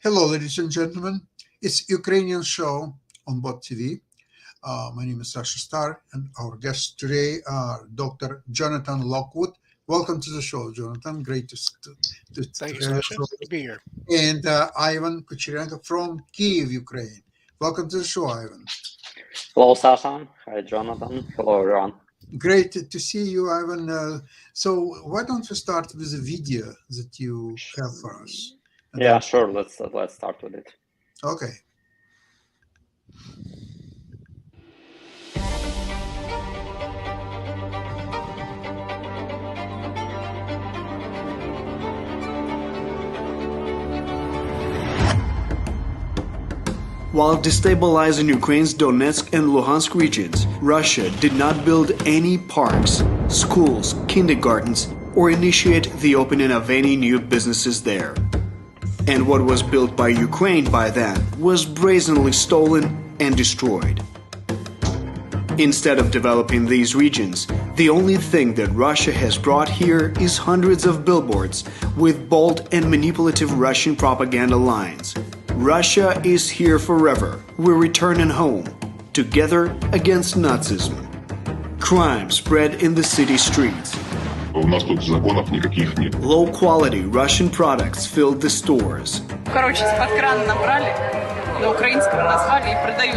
Hello, ladies and gentlemen. It's Ukrainian show on Bot TV. My name is Sasha Star, and our guests today are Dr. Jonathan Lockwood. Welcome to the show, Jonathan. Great to Thank you, Sasha. Good to be here. And Ivan Kucherenko from Kyiv, Ukraine. Welcome to the show, Ivan. Hello, Sasha. Hi, Jonathan. Hello, everyone. Great to see you, Ivan. So why don't we start with a video that you have for us? Yeah, sure. Let's start with it. Okay. While destabilizing Ukraine's Donetsk and Luhansk regions, Russia did not build any parks, schools, kindergartens, or initiate the opening of any new businesses there. And what was built by Ukraine by then was brazenly stolen and destroyed. Instead of developing these regions, the only thing that Russia has brought here is hundreds of billboards with bold and manipulative Russian propaganda lines. Russia is here forever. We're returning home. Together against Nazism. Crime spread in the city streets. Low-quality Russian products filled the stores.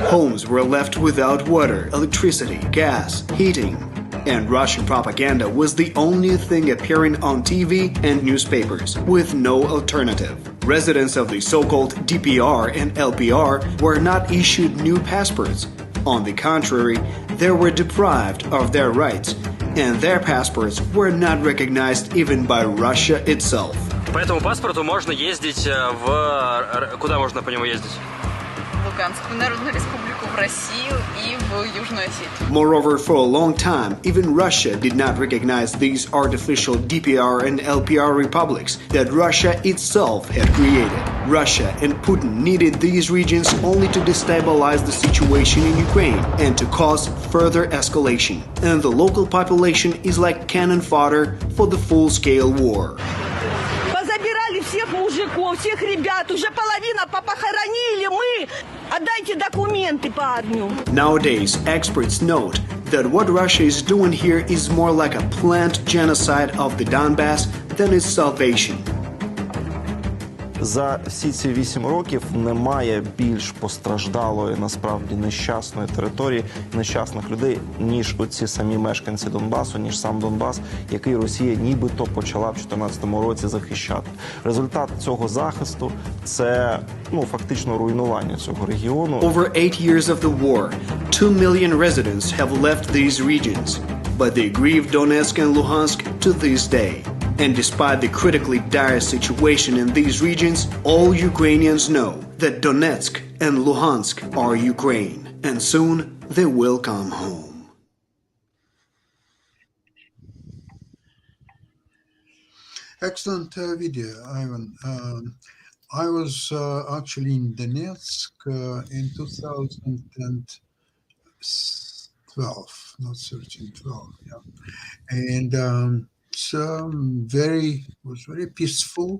Homes were left without water, electricity, gas, heating. And Russian propaganda was the only thing appearing on TV and newspapers, with no alternative. Residents of the so-called DPR and LPR were not issued new passports. On the contrary, they were deprived of their rights, and their passports were not recognized even by Russia itself. По этому паспорту можно ездить в... Куда можно по нему ездить? Луганскую Народную Республику, в Россию и в Южную Осетию. Moreover, for a long time, even Russia did not recognize these artificial DPR and LPR republics that Russia itself had created. Russia and Putin needed these regions only to destabilize the situation in Ukraine and to cause further escalation. And the local population is like cannon fodder for the full-scale war. Всех мужиков, всех ребят, уже половина попохоронили мы. Отдайте документы парню. Nowadays, experts note that what Russia is doing here is more like a planned genocide of the Donbass than its salvation. За всі ці 8 років немає більш постраждалої, насправді, нещасної території, нещасних людей, ніж оці самі мешканці Донбасу, ніж сам Донбас, який Росія нібито почала в 2014 році захищати. Результат цього захисту – це, фактично руйнування цього регіону. Over 8 years of the war, 2 million residents have left these regions, but they grieve Donetsk and Luhansk to this day. And despite the critically dire situation in these regions, all Ukrainians know that Donetsk and Luhansk are Ukraine, and soon they will come home. Excellent video, Ivan. I was actually in Donetsk in 2012, not 13, 12, yeah. And was very peaceful,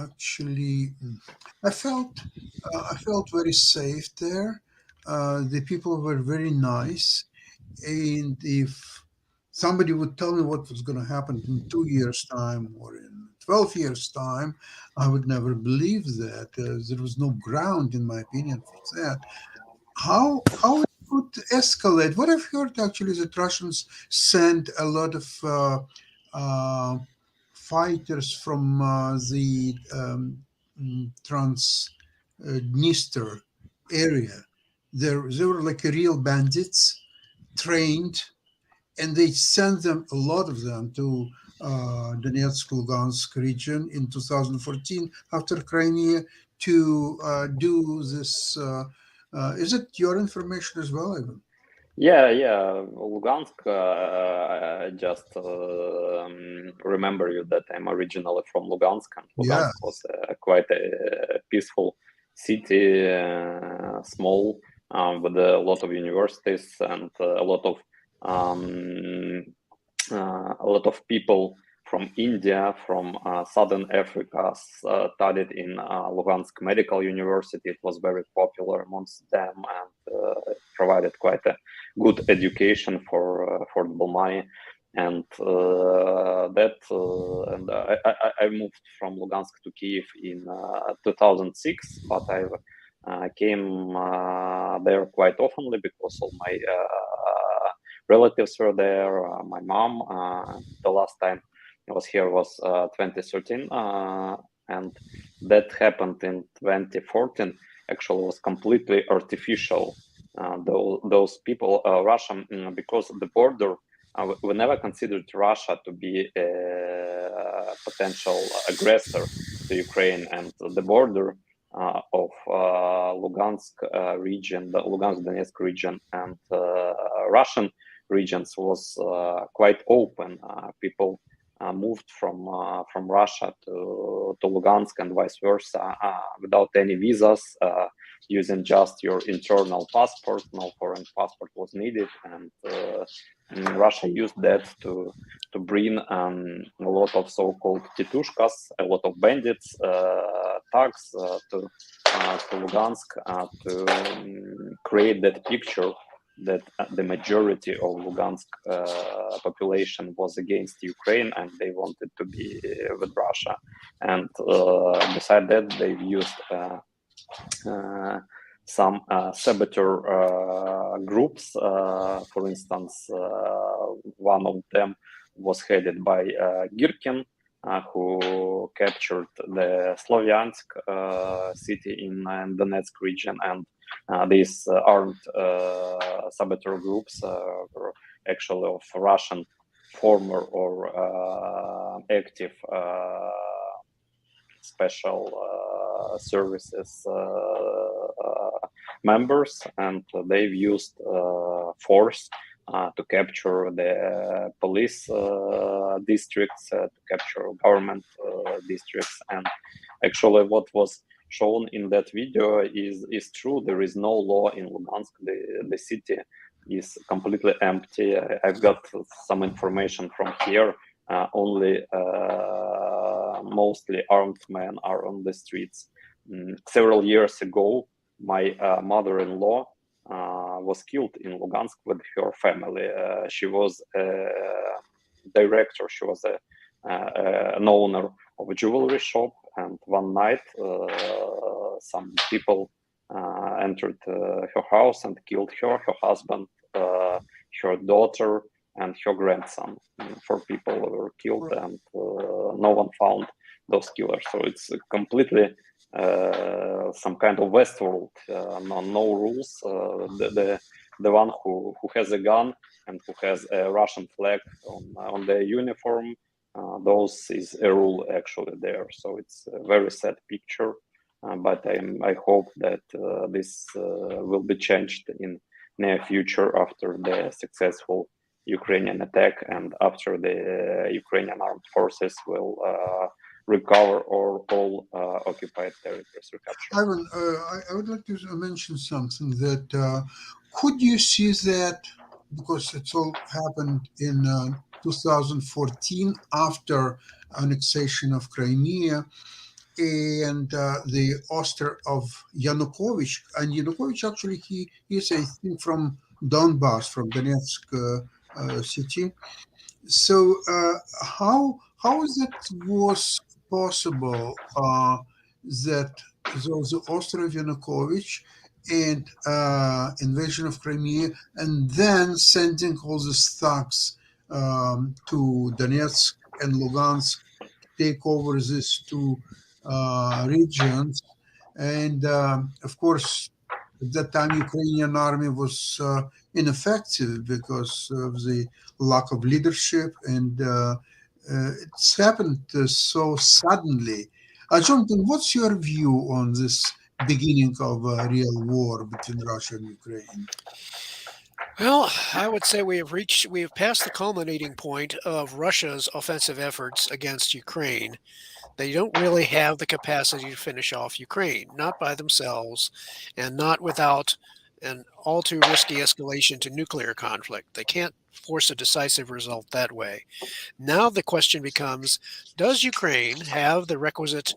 actually, I felt very safe there. The people were very nice, and if somebody would tell me what was going to happen in 2 years' time or in 12 years' time, I would never believe that. There was no ground, in my opinion, for that. How could escalate? What I've heard actually is that Russians sent a lot of fighters from the Transnistria area. They were like real bandits, trained, and they sent them, a lot of them, to Donetsk, Lugansk region in 2014 after Crimea to do this Is it your information as well, Ivan? Yeah, Lugansk. Just remember you that I'm originally from Lugansk, and Lugansk was quite a peaceful city, small, with a lot of universities and a lot of people from India, from Southern Africa, studied in Lugansk Medical University. It was very popular amongst them and provided quite a good education for affordable money. And I moved from Lugansk to Kiev in 2006, but I came there quite oftenly because all my relatives were there. My mom, the last time I was here was 2013, and that happened in 2014. Actually, was completely artificial. Those people, Russia, because the border, we never considered Russia to be a potential aggressor to Ukraine, and the border of Lugansk region, the Lugansk-Donetsk region, and Russian regions was quite open. People moved from Russia to Lugansk and vice versa without any visas, using just your internal passport. No foreign passport was needed, and Russia used that to bring a lot of so-called titushkas, a lot of bandits, thugs to Lugansk to create that picture that the majority of Lugansk population was against Ukraine and they wanted to be with Russia. And beside that, they've used some saboteur groups. For instance, one of them was headed by Girkin, who captured the Slovyansk city in Donetsk region, and these armed saboteur groups were actually of Russian former or active special services members, and they've used force to capture the police districts, to capture government districts. And actually what was shown in that video is true. There is no law in Lugansk. The city is completely empty. I've got some information from here. Only mostly armed men are on the streets. Several years ago, my mother-in-law was killed in Lugansk with her family. She was a director. She was an owner of a jewelry shop, and one night some people entered her house and killed her husband, her daughter, and her grandson. 4 people were killed, and no one found those killers. So it's completely some kind of Westworld, no rules. The one who has a gun and who has a Russian flag on their uniform, those is a rule actually there. So it's a very sad picture, but I hope that this will be changed in near future after the successful Ukrainian attack and after the Ukrainian armed forces will recover all occupied territories recaptured. Ivan, I would like to mention something that could you see that, because it's all happened in 2014 after annexation of Crimea and the ouster of Yanukovych, and Yanukovych actually he is I think from Donbass, from Donetsk city. So how it was possible that those ouster of Yanukovych and invasion of Crimea, and then sending all these thugs to Donetsk and Lugansk, take over these 2 regions, and of course at that time Ukrainian army was ineffective because of the lack of leadership, and it's happened so suddenly. Jonathan, what's your view on this beginning of a real war between Russia and Ukraine? Well, I would say we have passed the culminating point of Russia's offensive efforts against Ukraine. They don't really have the capacity to finish off Ukraine, not by themselves, and not without an all too risky escalation to nuclear conflict. They can't force a decisive result that way. Now the question becomes, does Ukraine have the requisite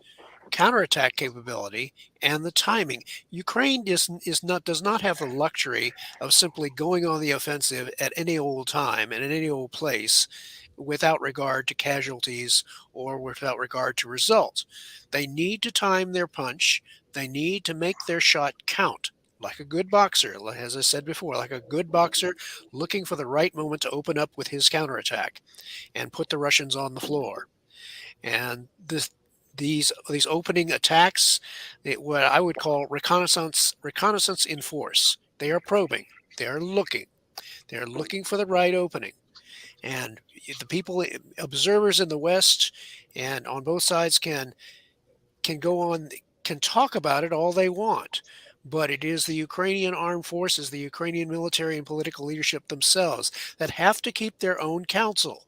counterattack capability and the timing? Ukraine does not have the luxury of simply going on the offensive at any old time and in any old place without regard to casualties or without regard to results. They need to time their punch. They need to make their shot count. Like a good boxer, as I said before, like a good boxer looking for the right moment to open up with his counterattack and put the Russians on the floor. And these opening attacks, what I would call reconnaissance in force. They are probing. They are looking. They are looking for the right opening. And the people, observers in the West and on both sides can talk about it all they want. But it is the Ukrainian armed forces, the Ukrainian military and political leadership themselves that have to keep their own counsel.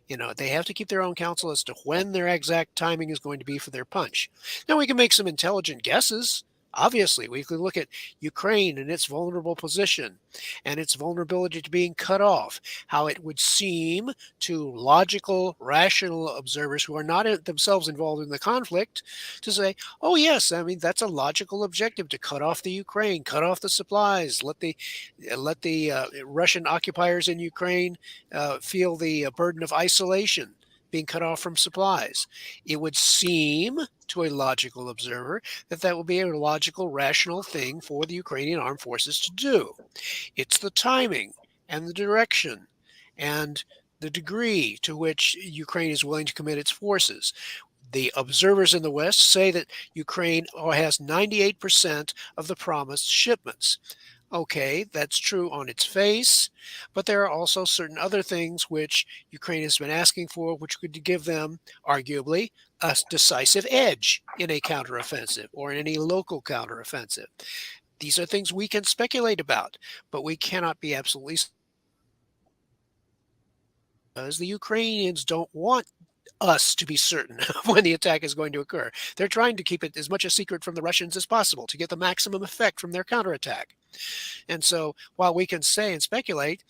They have to keep their own counsel as to when their exact timing is going to be for their punch. Now, we can make some intelligent guesses. Obviously, we could look at Ukraine and its vulnerable position and its vulnerability to being cut off, how it would seem to logical, rational observers who are not themselves involved in the conflict to say, oh, yes, I mean, that's a logical objective to cut off the Ukraine, cut off the supplies, let the Russian occupiers in Ukraine feel the burden of isolation, being cut off from supplies. It would seem to a logical observer that would be a logical, rational thing for the Ukrainian armed forces to do. It's the timing and the direction and the degree to which Ukraine is willing to commit its forces. The observers in the West say that Ukraine has 98% of the promised shipments. Okay, that's true on its face, but there are also certain other things which Ukraine has been asking for, which could give them, arguably, a decisive edge in a counteroffensive or in any local counteroffensive. These are things we can speculate about, but we cannot be absolutely, because the Ukrainians don't want us to be certain of when the attack is going to occur. They're trying to keep it as much a secret from the Russians as possible to get the maximum effect from their counterattack. And so while we can say and speculate,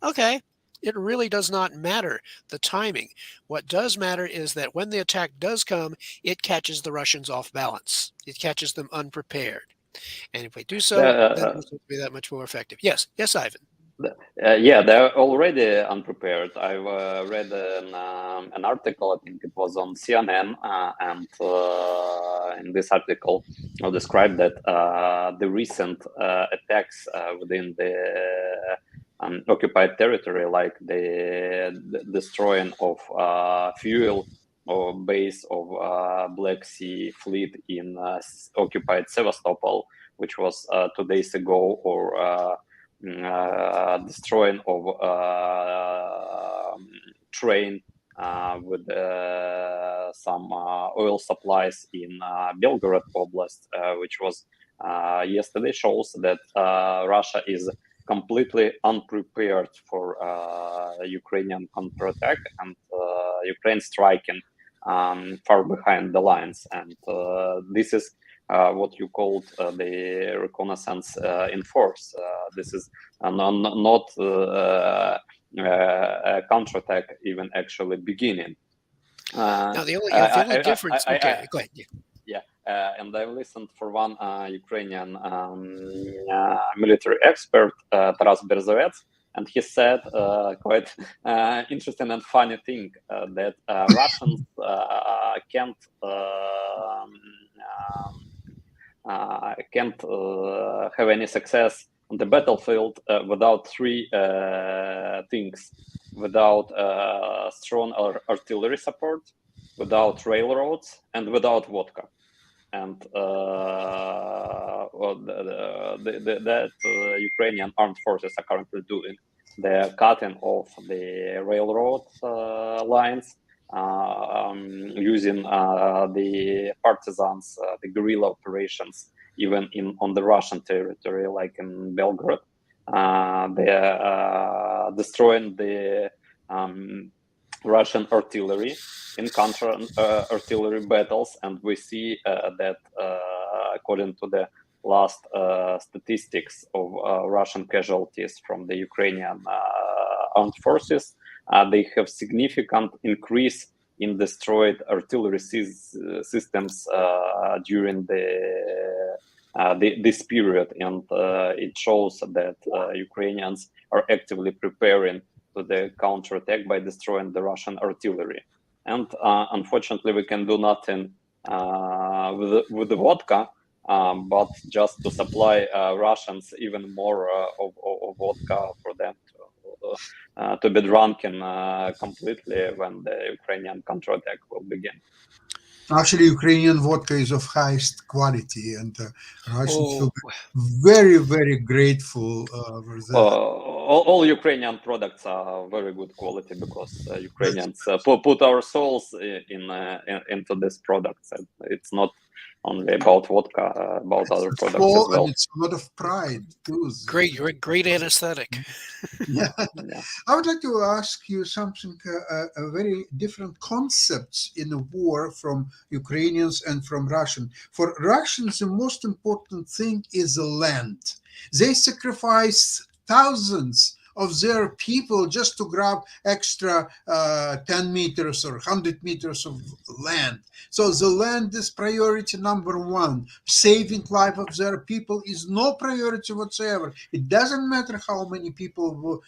okay, it really does not matter the timing. What does matter is that when the attack does come, it catches the Russians off balance. It catches them unprepared. And if we do so, then this will be that much more effective. Yes, Ivan. Yeah, they're already unprepared. I've read an article, I think it was on CNN, and in this article, I'll describe that the recent attacks within the occupied territory, like the destroying of fuel or base of Black Sea Fleet in occupied Sevastopol, which was 2 days ago, or destroying of train with some oil supplies in Belgorod Oblast, which was yesterday, shows that Russia is completely unprepared for Ukrainian counterattack, and Ukraine striking far behind the lines. And this is what you called the reconnaissance in force. This is not a counterattack even actually beginning. Now, the only difference... go ahead. Yeah, and I listened for one Ukrainian military expert, Taras Berzovets, and he said quite interesting and funny thing, that Russians can't have any success on the battlefield without three things: without strong artillery support, without railroads, and without vodka. And that Ukrainian armed forces are currently doing. They're cutting off the railroad lines, using the partisans, the guerrilla operations even on the Russian territory, like in Belgrade. They're destroying the Russian artillery in counter artillery battles, and we see that according to the last statistics of Russian casualties from the Ukrainian armed forces, they have significant increase in destroyed artillery systems during this period, and it shows that Ukrainians are actively preparing to the counterattack by destroying the Russian artillery. And unfortunately, we can do nothing with the vodka, but just to supply Russians even more of vodka for them to be drunken completely when the Ukrainian counterattack will begin. Actually, Ukrainian vodka is of highest quality, and Russians will Oh, be very, very grateful for that. All Ukrainian products are very good quality because Ukrainians put our souls into these products. And it's not only about vodka, about other products as well. And it's a lot of pride too. great anesthetic. Yeah. Yeah. I would like to ask you something, a very different concepts in the war from Ukrainians and from Russian. For Russians, the most important thing is the land. They sacrifice thousands of their people just to grab extra 10 meters or 100 meters of land. So the land is priority number one. Saving life of their people is no priority whatsoever. It doesn't matter how many people were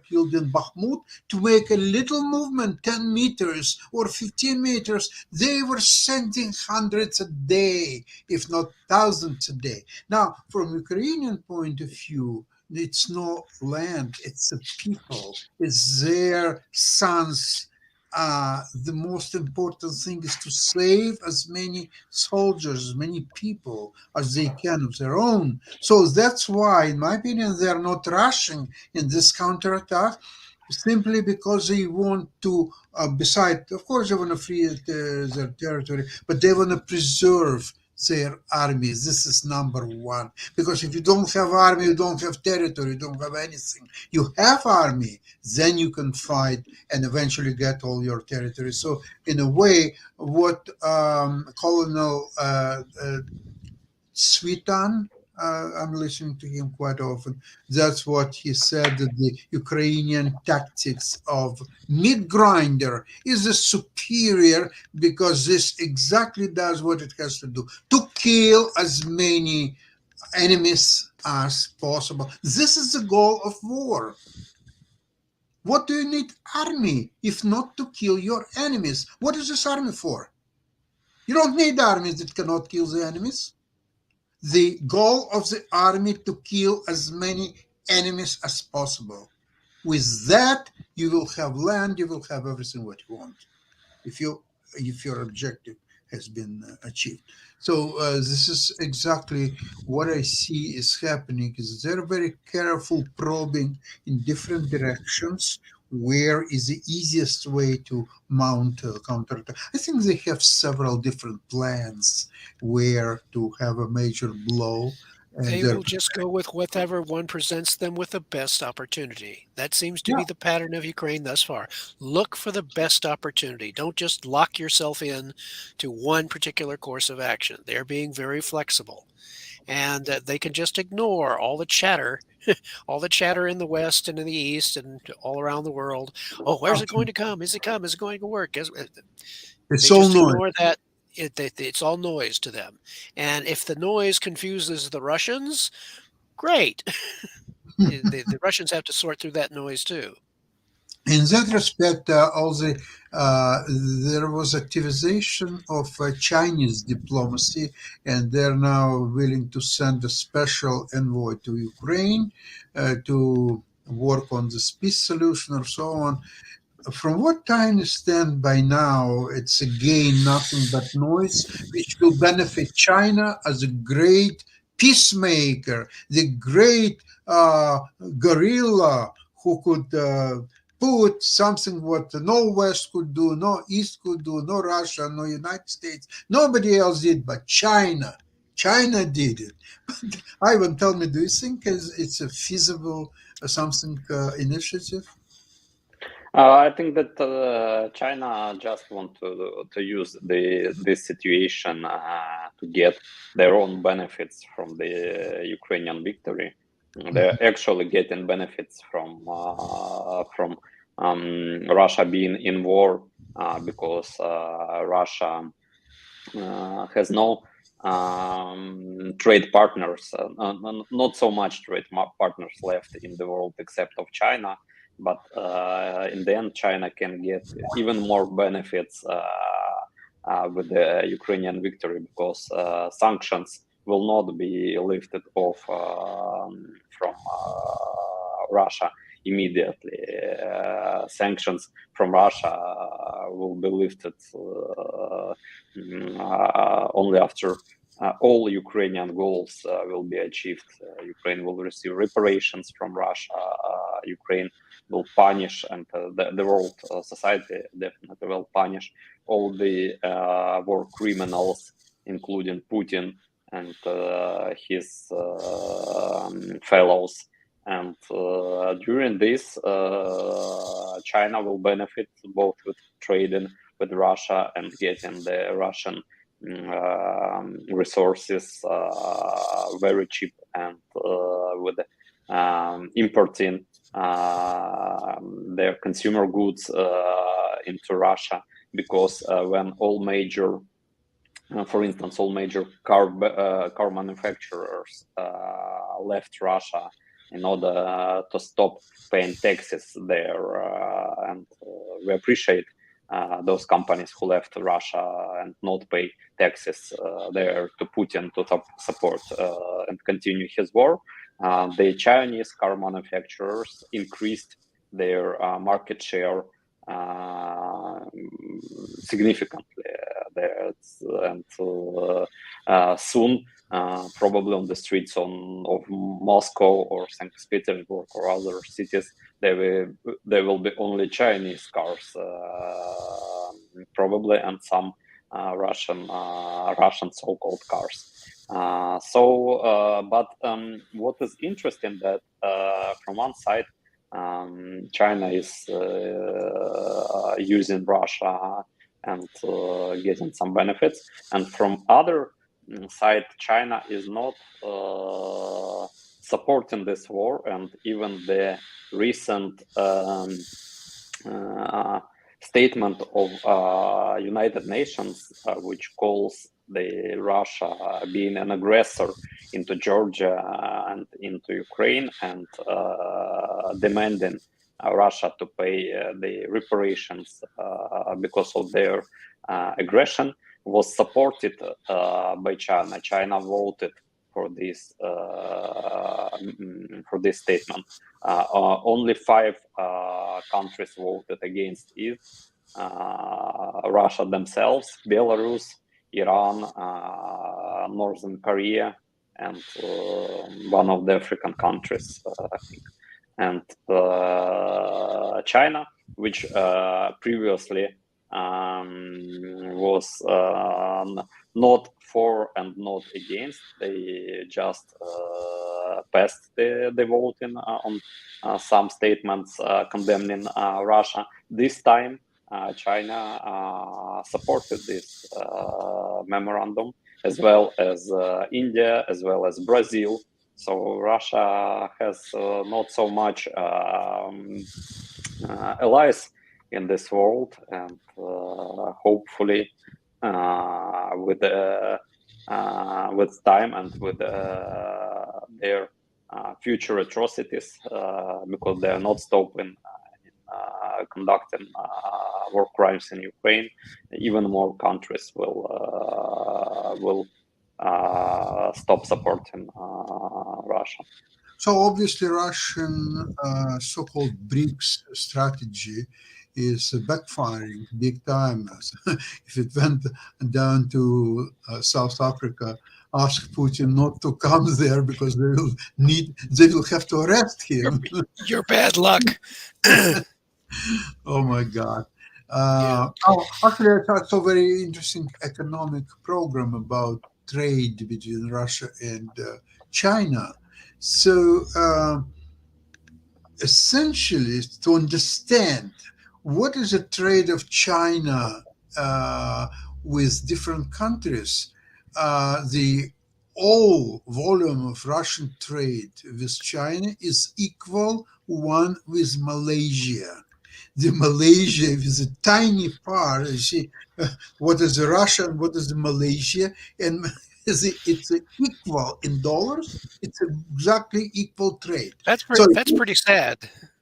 killed in Bakhmut. To make a little movement, 10 meters or 15 meters, they were sending hundreds a day, if not thousands a day. Now, from Ukrainian point of view, it's no land, it's the people, it's their sons. The most important thing is to save as many soldiers, as many people as they can of their own. So that's why, in my opinion, they are not rushing in this counterattack, simply because they want to, besides, of course, they want to free their territory, but they want to preserve their armies. This is number one, because if you don't have army, you don't have territory, you don't have anything. You have army, then you can fight and eventually get all your territory. So in a way, what Colonel Svitan, I'm listening to him quite often, that's what he said, that the Ukrainian tactics of meat grinder is the superior, because this exactly does what it has to do, to kill as many enemies as possible. This is the goal of war. What do you need army if not to kill your enemies? What is this army for? You don't need armies that cannot kill the enemies. The goal of the army to kill as many enemies as possible. With that, you will have land, you will have everything what you want, if your objective has been achieved. So this is exactly what I see is happening. Is they're very careful probing in different directions. Where is the easiest way to mount a counterattack? I think they have several different plans where to have a major blow. They will just go with whatever one presents them with the best opportunity. That seems to be the pattern of Ukraine thus far. Look for the best opportunity. Don't just lock yourself in to one particular course of action. They're being very flexible. And they can just ignore all the chatter, all the chatter in the West and in the East and all around the world. Oh, where's it going to come? Is it come? Is it going to work? It's they all just noise. ignore that. It's all noise to them. And if the noise confuses the Russians, great. the Russians have to sort through that noise too. In that respect, also there was activization of Chinese diplomacy, and they're now willing to send a special envoy to Ukraine to work on this peace solution or so on. From what I understand by now, it's again nothing but noise, which will benefit China as a great peacemaker, the great guerrilla who could put something what no West could do, no East could do, no Russia, no United States, nobody else did but China. China did it. Ivan, tell me, do you think it's a feasible initiative? I think that China just want to use this situation to get their own benefits from the Ukrainian victory. They're actually getting benefits from Russia being in war because Russia has no trade partners, not so much trade partners left in the world except of China. But in the end, China can get even more benefits with the Ukrainian victory because sanctions will not be lifted off from Russia immediately. Sanctions from Russia will be lifted only after all Ukrainian goals will be achieved. Ukraine will receive reparations from Russia. Ukraine will punish, and the world society definitely will punish all the war criminals, including Putin and his fellows. And during this, China will benefit both with trading with Russia and getting the Russian resources very cheap, and with importing their consumer goods into Russia, because when all major, for instance, all major car manufacturers left Russia in order to stop paying taxes there, and we appreciate those companies who left Russia and not pay taxes there to Putin to support and continue his war. The Chinese car manufacturers increased their market share significantly there, and soon, probably on the streets of Moscow or St. Petersburg or other cities, there will be only Chinese cars, probably, and some Russian so-called cars. But what is interesting that from one side, China is using Russia and getting some benefits, and from other side, China is not supporting this war, and even the recent statement of United Nations, which calls the Russia being an aggressor into Georgia and into Ukraine, and demanding Russia to pay the reparations because of their aggression, was supported by China. China voted for this statement. Only 5 countries voted against it: Russia themselves, Belarus, Iran, Northern Korea, and one of the African countries, I think. And China, which previously was not for and not against, they just passed the voting on some statements condemning Russia. This time, China supported this memorandum, as well as India, as well as Brazil. So Russia has not so much allies in this world, and hopefully with time and with their future atrocities, because they are not stopping conducting war crimes in Ukraine, even more countries will stop supporting Russia. So obviously, Russian so-called BRICS strategy is backfiring big time. If it went down to South Africa, ask Putin not to come there because they will have to arrest him. Your bad luck. Oh my God. Actually, I thought so very interesting economic program about trade between Russia and China. So essentially, to understand what is the trade of China with different countries, the all volume of Russian trade with China is equal one with Malaysia. The Malaysia is a tiny part. You see, what is the Russia and what is the Malaysia, and it's equal in dollars. It's exactly equal trade. That's pretty sad.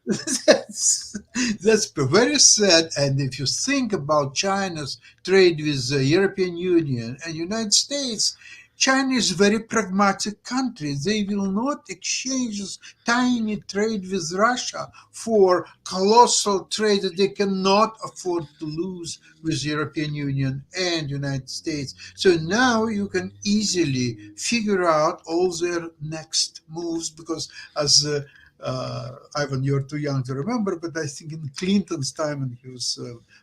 That's very sad. And if you think about China's trade with the European Union and United States, China is a very pragmatic country. They will not exchange this tiny trade with Russia for colossal trade that they cannot afford to lose with the European Union and United States. So now you can easily figure out all their next moves, because as Ivan, you're too young to remember, but I think in Clinton's time when he was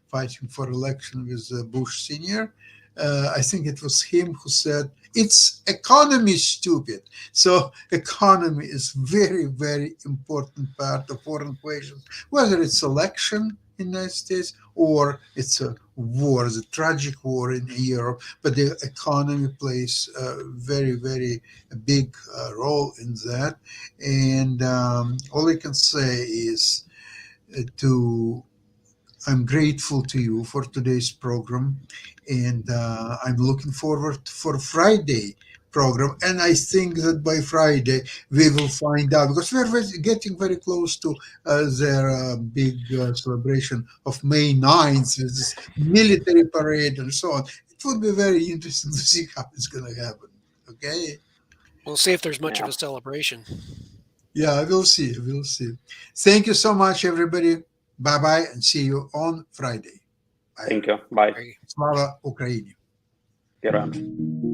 fighting for election with Bush Sr., I think it was him who said, it's economy, stupid. So economy is very, very important part of foreign equations, whether it's election in the United States or it's a war, the tragic war in Europe. But the economy plays a very, very big role in that. And all I can say is I'm grateful to you for today's program, and I'm looking forward for Friday program. And I think that by Friday we will find out, because we're getting very close to their big celebration of May 9th, with this military parade and so on. It would be very interesting to see how it's going to happen. Okay. We'll see if there's much of a celebration. Yeah, we'll see. We'll see. Thank you so much, everybody. Bye-bye, and see you on Friday. Bye. Thank you. Bye. Slava Ukraini. Героям.